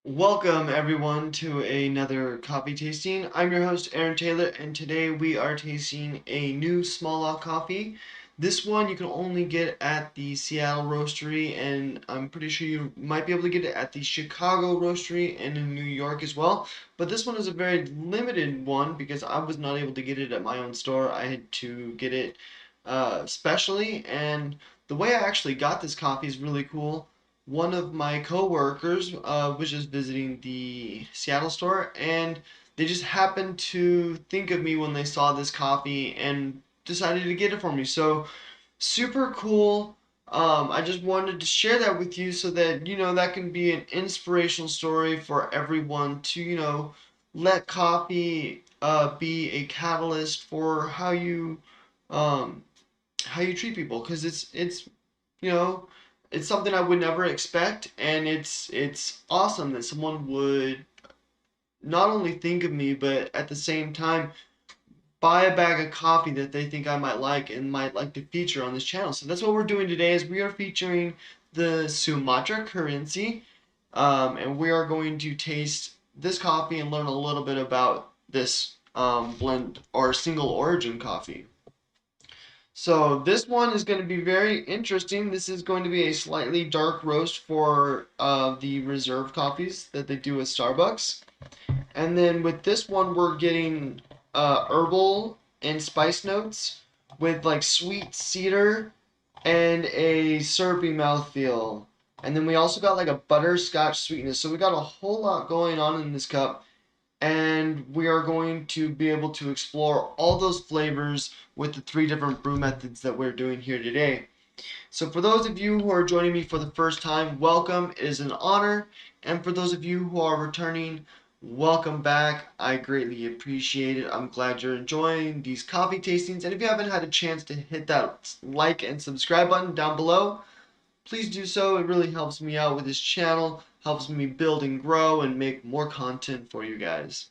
Welcome everyone to another coffee tasting. I'm your host Aaron Taylor, and today we are tasting a new small lot coffee. This one you can only get at the Seattle Roastery, and I'm pretty sure you might be able to get it at the Chicago Roastery and in New York as well. But this one is a very limited one because I was not able to get it at my own store. I had to get it specially, and the way I actually got this coffee is really cool. One of my coworkers was just visiting the Seattle store, and they just happened to think of me when they saw this coffee and decided to get it for me. So super cool. I just wanted to share that with you so that that can be an inspirational story for everyone to let coffee be a catalyst for um, how you treat people, because it's you know it's something I would never expect, and it's awesome that someone would not only think of me but at the same time buy a bag of coffee that they think I might like and might like to feature on this channel. So that's what we're doing today, is we are featuring the Sumatra Kerinci, and we are going to taste this coffee and learn a little bit about this blend or single origin coffee. So this one is going to be very interesting. This is going to be a slightly dark roast for the reserve coffees that they do at Starbucks. And then with this one, we're getting herbal and spice notes with like sweet cedar and a syrupy mouthfeel. And then we also got like a butterscotch sweetness. So we got a whole lot going on in this cup, and we are going to be able to explore all those flavors with the three different brew methods that we're doing here today. So for those of you who are joining me for the first time, welcome. It is an honor. And for those of you who are returning, welcome back. I greatly appreciate it. I'm glad you're enjoying these coffee tastings. And if you haven't had a chance to hit that like and subscribe button down below, please do so. It really helps me out with this channel, helps me build and grow and make more content for you guys.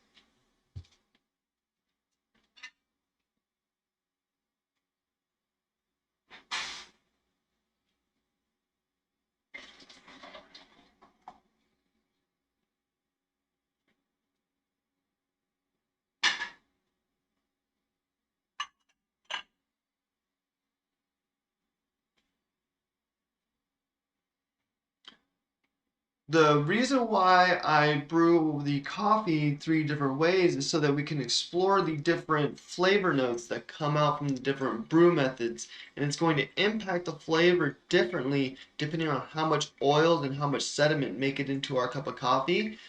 The reason why I brew the coffee three different ways is so that we can explore the different flavor notes that come out from the different brew methods. And it's going to impact the flavor differently depending on how much oils and how much sediment make it into our cup of coffee.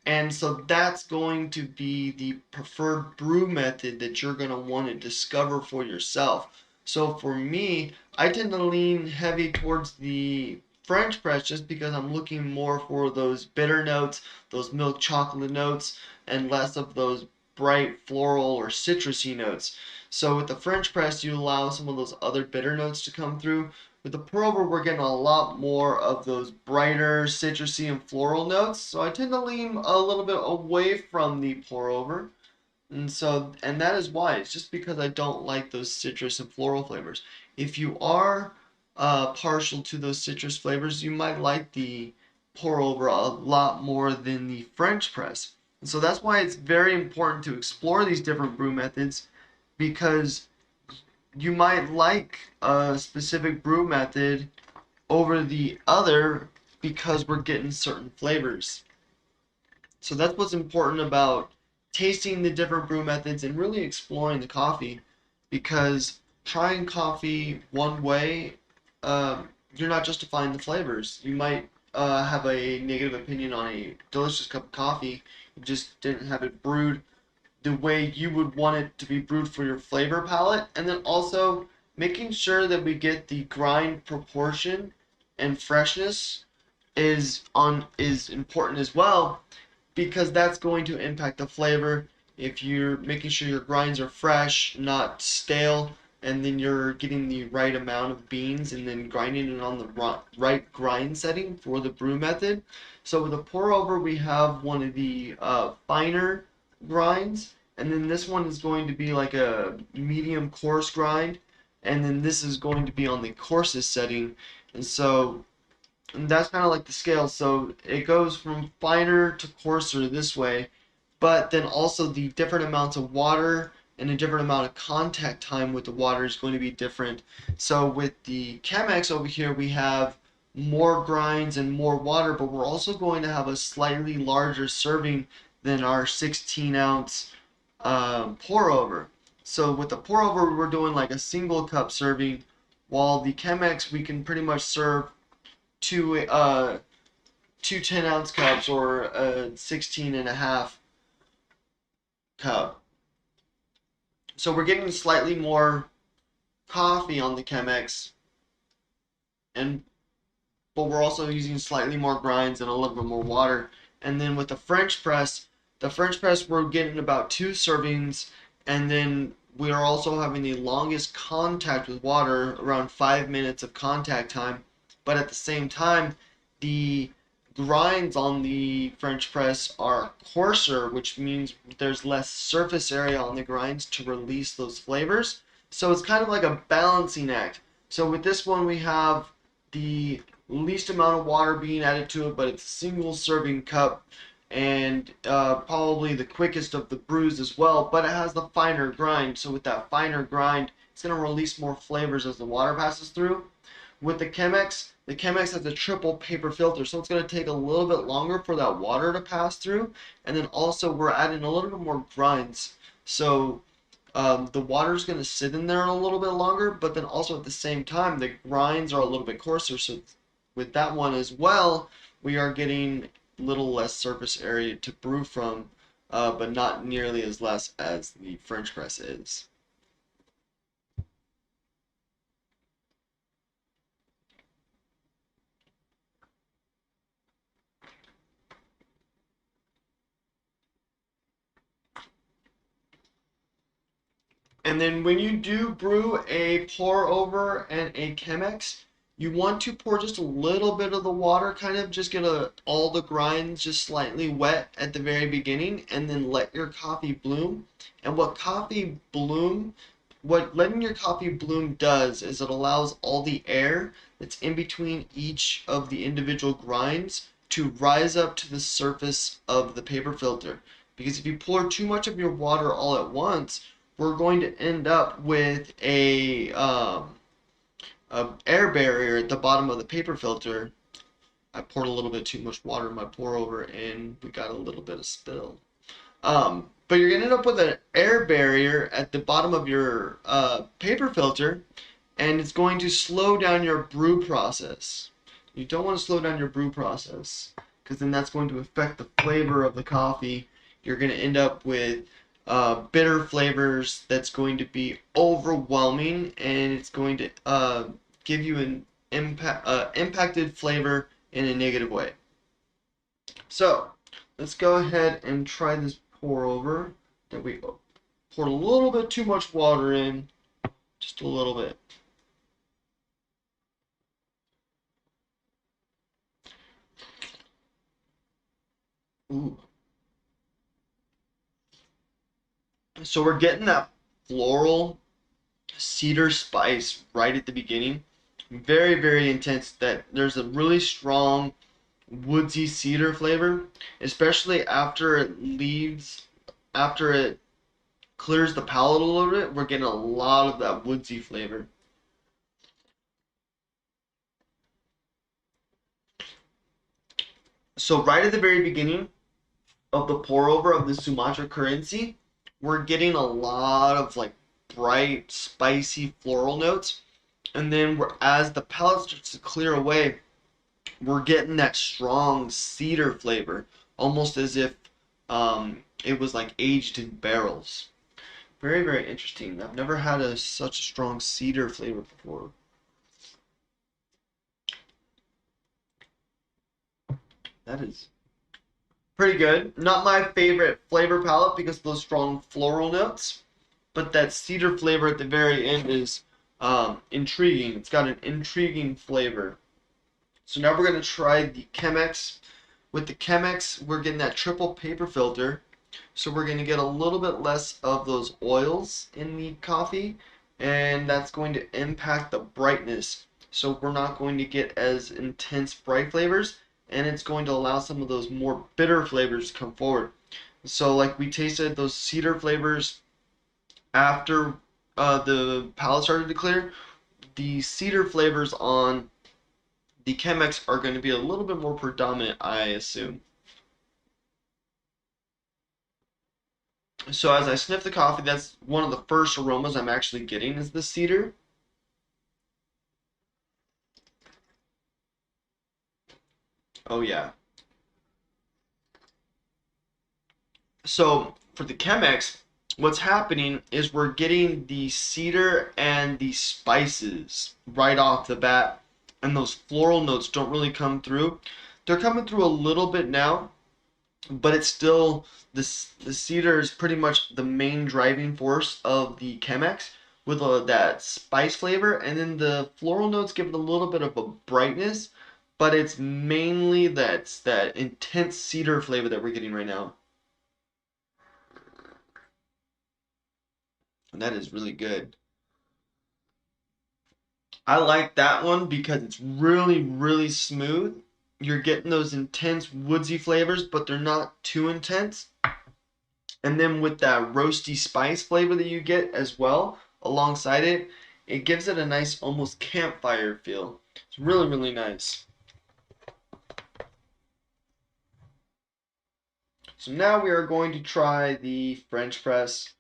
And so that's going to be the preferred brew method that you're going to want to discover for yourself. So for me, I tend to lean heavy towards the French press just because I'm looking more for those bitter notes, those milk chocolate notes, and less of those bright floral or citrusy notes. So with the French press, you allow some of those other bitter notes to come through. With the pour over, we're getting a lot more of those brighter citrusy and floral notes. So I tend to lean a little bit away from the pour over. And that is why. It's just because I don't like those citrus and floral flavors. If you are partial to those citrus flavors, you might like the pour over a lot more than the French press. And so that's why it's very important to explore these different brew methods, because you might like a specific brew method over the other because we're getting certain flavors. So that's what's important about tasting the different brew methods and really exploring the coffee, because trying coffee one way, you're not justifying the flavors. You might have a negative opinion on a delicious cup of coffee. You just didn't have it brewed the way you would want it to be brewed for your flavor palette. And then also making sure that we get the grind proportion and freshness is important as well, because that's going to impact the flavor. If you're making sure your grinds are fresh, not stale, and then you're getting the right amount of beans and then grinding it on the right grind setting for the brew method. So with the pour over, we have one of the finer grinds, and then this one is going to be like a medium coarse grind, and then this is going to be on the coarsest setting. And so And that's kind of like the scale. So it goes from finer to coarser this way, but then also the different amounts of water and a different amount of contact time with the water is going to be different. So with the Chemex over here, we have more grinds and more water, but we're also going to have a slightly larger serving than our 16-ounce pour over. So with the pour over, we're doing like a single cup serving, while the Chemex we can pretty much serve two 10-ounce cups or a 16 and a half cup. So we're getting slightly more coffee on the Chemex, and but we're also using slightly more grinds and a little bit more water. And then with the French press we're getting about two servings, and then we are also having the longest contact with water, around 5 minutes of contact time. But at the same time, the grinds on the French press are coarser, which means there's less surface area on the grinds to release those flavors. So it's kind of like a balancing act. So with this one, we have the least amount of water being added to it, but it's a single serving cup, and probably the quickest of the brews as well, but it has the finer grind. So with that finer grind, it's going to release more flavors as the water passes through. With the Chemex has a triple paper filter, so it's going to take a little bit longer for that water to pass through. And then also we're adding a little bit more grinds. So the water's going to sit in there a little bit longer, but then also at the same time, the grinds are a little bit coarser. So with that one as well, we are getting a little less surface area to brew from, but not nearly as less as the French press is. And then when you do brew a pour over and a Chemex, you want to pour just a little bit of the water, kind of just get all the grinds just slightly wet at the very beginning, and then let your coffee bloom. And what letting your coffee bloom does is it allows all the air that's in between each of the individual grinds to rise up to the surface of the paper filter. Because if you pour too much of your water all at once, we're going to end up with a air barrier at the bottom of the paper filter. I poured a little bit too much water in my pour over, and we got a little bit of spill. But you're gonna end up with an air barrier at the bottom of your paper filter, and it's going to slow down your brew process. You don't want to slow down your brew process, because then that's going to affect the flavor of the coffee. You're going to end up with bitter flavors that's going to be overwhelming, and it's going to give you an impacted flavor in a negative way. So let's go ahead and try this pour over that we poured a little bit too much water in, just a little bit. Ooh. So we're getting that floral cedar spice right at the beginning. Very, very intense. That there's a really strong woodsy cedar flavor, especially after it clears the palate a little bit. We're getting a lot of that woodsy flavor. So right at the very beginning of the pour over of the Sumatra Kerinci, we're getting a lot of like bright, spicy floral notes. And then as the palate starts to clear away, we're getting that strong cedar flavor, almost as if it was like aged in barrels. Very, very interesting. I've never had such a strong cedar flavor before. That is pretty good. Not my favorite flavor palette because of those strong floral notes, but that cedar flavor at the very end is intriguing. It's got an intriguing flavor. So now we're going to try the Chemex. With the Chemex, we're getting that triple paper filter. So we're going to get a little bit less of those oils in the coffee, and that's going to impact the brightness. so we're not going to get as intense bright flavors, and it's going to allow some of those more bitter flavors to come forward. So like we tasted those cedar flavors after the palate started to clear. The cedar flavors on the Chemex are going to be a little bit more predominant, I assume. So as I sniff the coffee, that's one of the first aromas I'm actually getting is the cedar. Oh yeah. So for the Chemex, what's happening is we're getting the cedar and the spices right off the bat, and those floral notes don't really come through. They're coming through a little bit now, but it's still the cedar is pretty much the main driving force of the Chemex with that spice flavor, and then the floral notes give it a little bit of a brightness, but it's mainly that intense cedar flavor that we're getting right now. And that is really good. I like that one because it's really, really smooth. You're getting those intense woodsy flavors, but they're not too intense. And then with that roasty spice flavor that you get as well alongside it, it gives it a nice almost campfire feel. It's really, really nice. So now we are going to try the French press.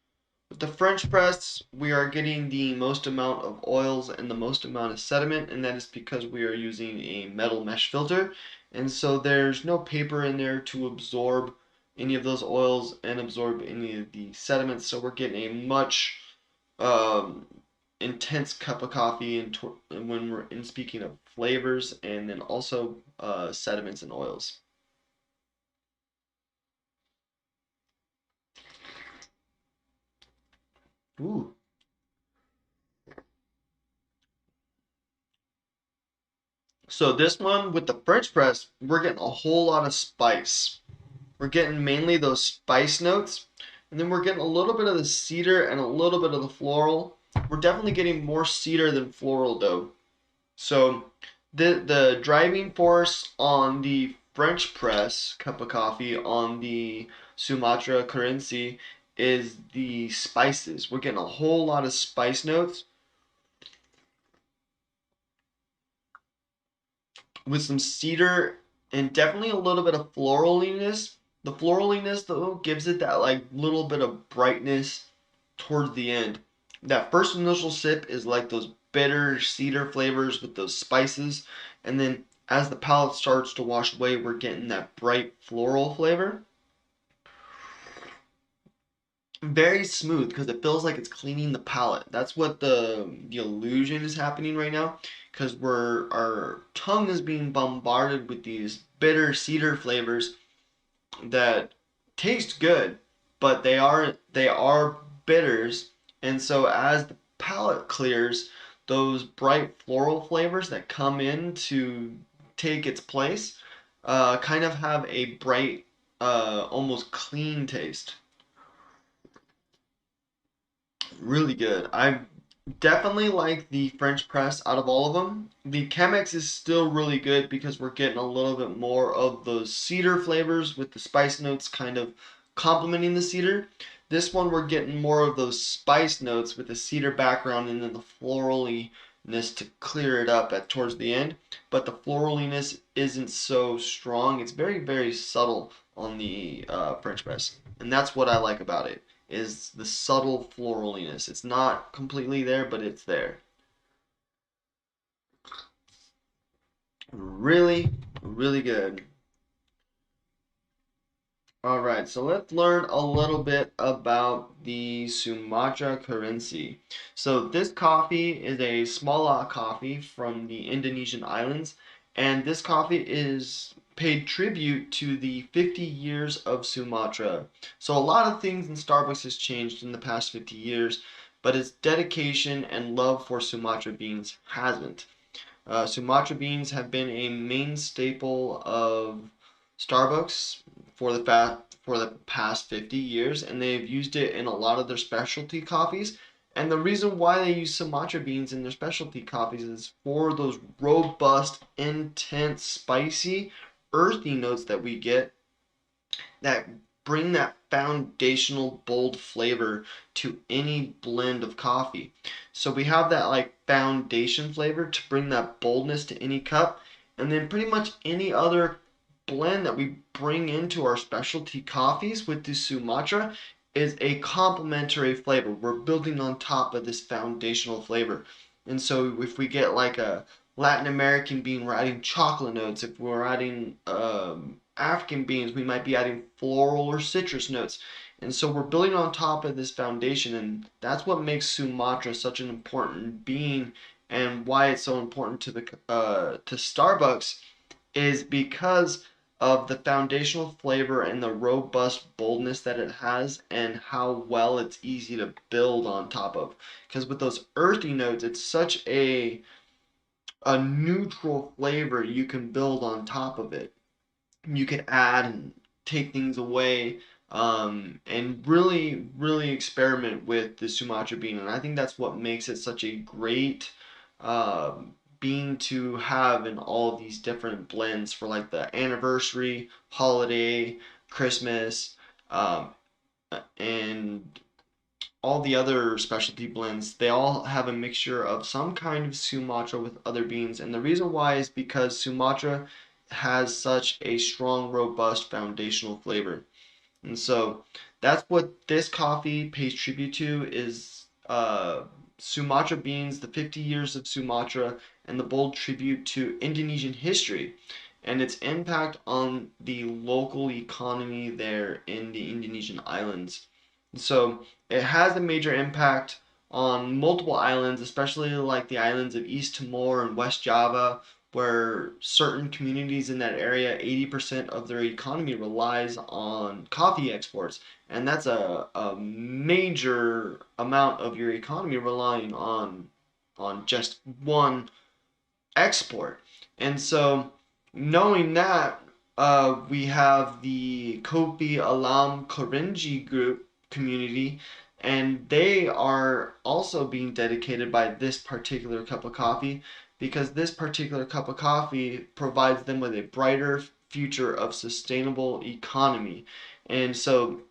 With the French press, we are getting the most amount of oils and the most amount of sediment, and that is because we are using a metal mesh filter. And so there's no paper in there to absorb any of those oils and absorb any of the sediments. So we're getting a much um, intense cup of coffee and when we're in speaking of flavors and then also sediments and oils. Ooh. So this one with the French press, we're getting a whole lot of spice. We're getting mainly those spice notes, and then we're getting a little bit of the cedar and a little bit of the floral. We're definitely getting more cedar than floral though. So the driving force on the French press cup of coffee on the Sumatra Kerinci is the spices. We're getting a whole lot of spice notes with some cedar and definitely a little bit of floraliness. The floraliness though gives it that like little bit of brightness towards the end. That first initial sip is like those bitter cedar flavors with those spices, and then as the palate starts to wash away, we're getting that bright floral flavor. Very smooth because it feels like it's cleaning the palate. That's what the illusion is happening right now because our tongue is being bombarded with these bitter cedar flavors that taste good, but they are bitters, and so as the palate clears, those bright floral flavors that come in to take its place kind of have a bright, almost clean taste. Really good. I definitely like the French press out of all of them. The Chemex is still really good because we're getting a little bit more of those cedar flavors with the spice notes kind of complementing the cedar. This one we're getting more of those spice notes with the cedar background and then the floraliness to clear it up at towards the end. But the floraliness isn't so strong. It's very, very subtle on the French press. And that's what I like about it is the subtle floraliness. It's not completely there, but it's there. Really, really good. All right, so let's learn a little bit about the Sumatra currency. So this coffee is a small lot coffee from the Indonesian islands, and this coffee is paid tribute to the 50 years of Sumatra. So a lot of things in Starbucks has changed in the past 50 years, but its dedication and love for Sumatra beans hasn't. Sumatra beans have been a main staple of Starbucks for the past 50 years, and they've used it in a lot of their specialty coffees. And the reason why they use Sumatra beans in their specialty coffees is for those robust, intense, spicy, earthy notes that we get that bring that foundational bold flavor to any blend of coffee. So we have that like foundation flavor to bring that boldness to any cup, and then pretty much any other blend that we bring into our specialty coffees with the Sumatra is a complementary flavor. We're building on top of this foundational flavor. And so if we get like a Latin American bean, we're adding chocolate notes. If we're adding African beans, we might be adding floral or citrus notes. And so we're building on top of this foundation, and that's what makes Sumatra such an important bean, and why it's so important to the to Starbucks is because of the foundational flavor and the robust boldness that it has, and how well it's easy to build on top of. Because with those earthy notes, it's such a neutral flavor you can build on top of it. You can add and take things away, and really experiment with the Sumatra bean. And I think that's what makes it such a great bean to have in all of these different blends for like the anniversary, holiday, Christmas, um, and all the other specialty blends. They all have a mixture of some kind of Sumatra with other beans. And the reason why is because Sumatra has such a strong, robust foundational flavor. And so that's what this coffee pays tribute to is Sumatra beans, the 50 years of Sumatra, and the bold tribute to Indonesian history and its impact on the local economy there in the Indonesian islands. So it has a major impact on multiple islands, especially like the islands of East Timor and West Java, where certain communities in that area, 80% of their economy relies on coffee exports. And that's a major amount of your economy relying on just one export. And so, knowing that, we have the Kopi Alam Kerinci group community, and they are also being dedicated by this particular cup of coffee because this particular cup of coffee provides them with a brighter future of sustainable economy. And so,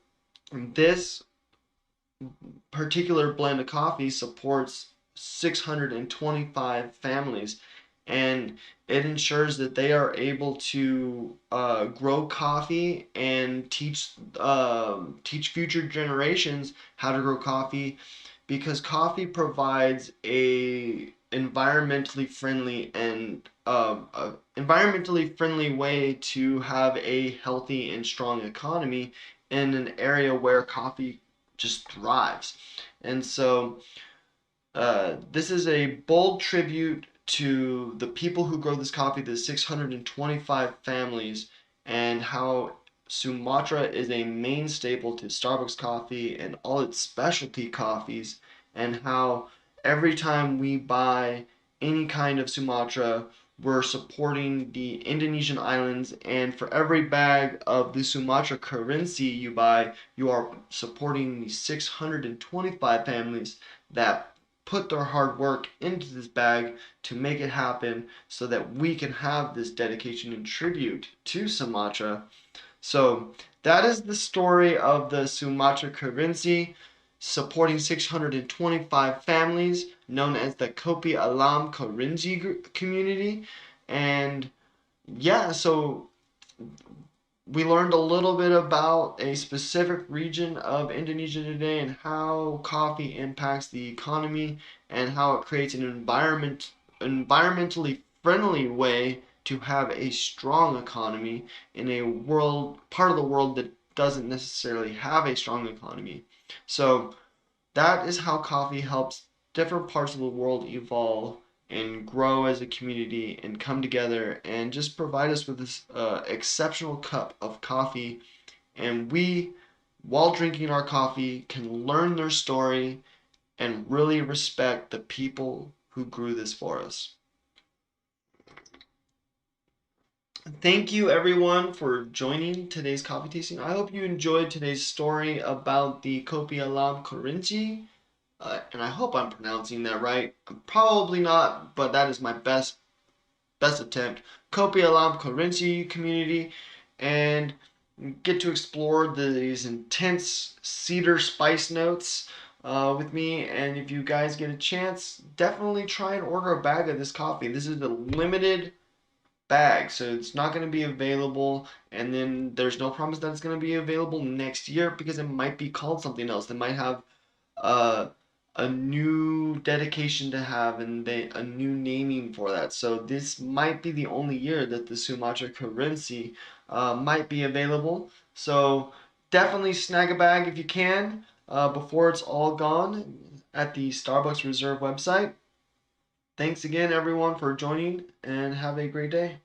this particular blend of coffee supports 625 families, and it ensures that they are able to grow coffee and teach future generations how to grow coffee, because coffee provides a environmentally friendly way to have a healthy and strong economy in an area where coffee just thrives. And so this is a bold tribute to the people who grow this coffee, the 625 families, and how Sumatra is a main staple to Starbucks coffee and all its specialty coffees, and how every time we buy any kind of Sumatra, we're supporting the Indonesian islands, and for every bag of the Sumatra currency you buy, you are supporting the 625 families that put their hard work into this bag to make it happen so that we can have this dedication and tribute to Sumatra. So that is the story of the Sumatra Kerinci supporting 625 families known as the Kopi Alam Kerinci community. And yeah, so we learned a little bit about a specific region of Indonesia today and how coffee impacts the economy and how it creates an environmentally friendly way to have a strong economy in a part of the world that doesn't necessarily have a strong economy. So that is how coffee helps different parts of the world evolve and grow as a community and come together and just provide us with this exceptional cup of coffee. And we, while drinking our coffee, can learn their story and really respect the people who grew this for us. Thank you everyone for joining today's coffee tasting. I hope you enjoyed today's story about the Kopi Alam Kerinci. and I hope I'm pronouncing that right. Probably not, but that is my best attempt. Kopi Alam Kerinci community, and get to explore these intense cedar spice notes with me. And if you guys get a chance, definitely try and order a bag of this coffee. This is a limited bag, so it's not going to be available, and then there's no promise that it's going to be available next year because it might be called something else. They might have uh, a new dedication to have and a new naming for that. So this might be the only year that the Sumatra currency might be available. So definitely snag a bag if you can before it's all gone at the Starbucks Reserve website. Thanks again, everyone, for joining, and have a great day.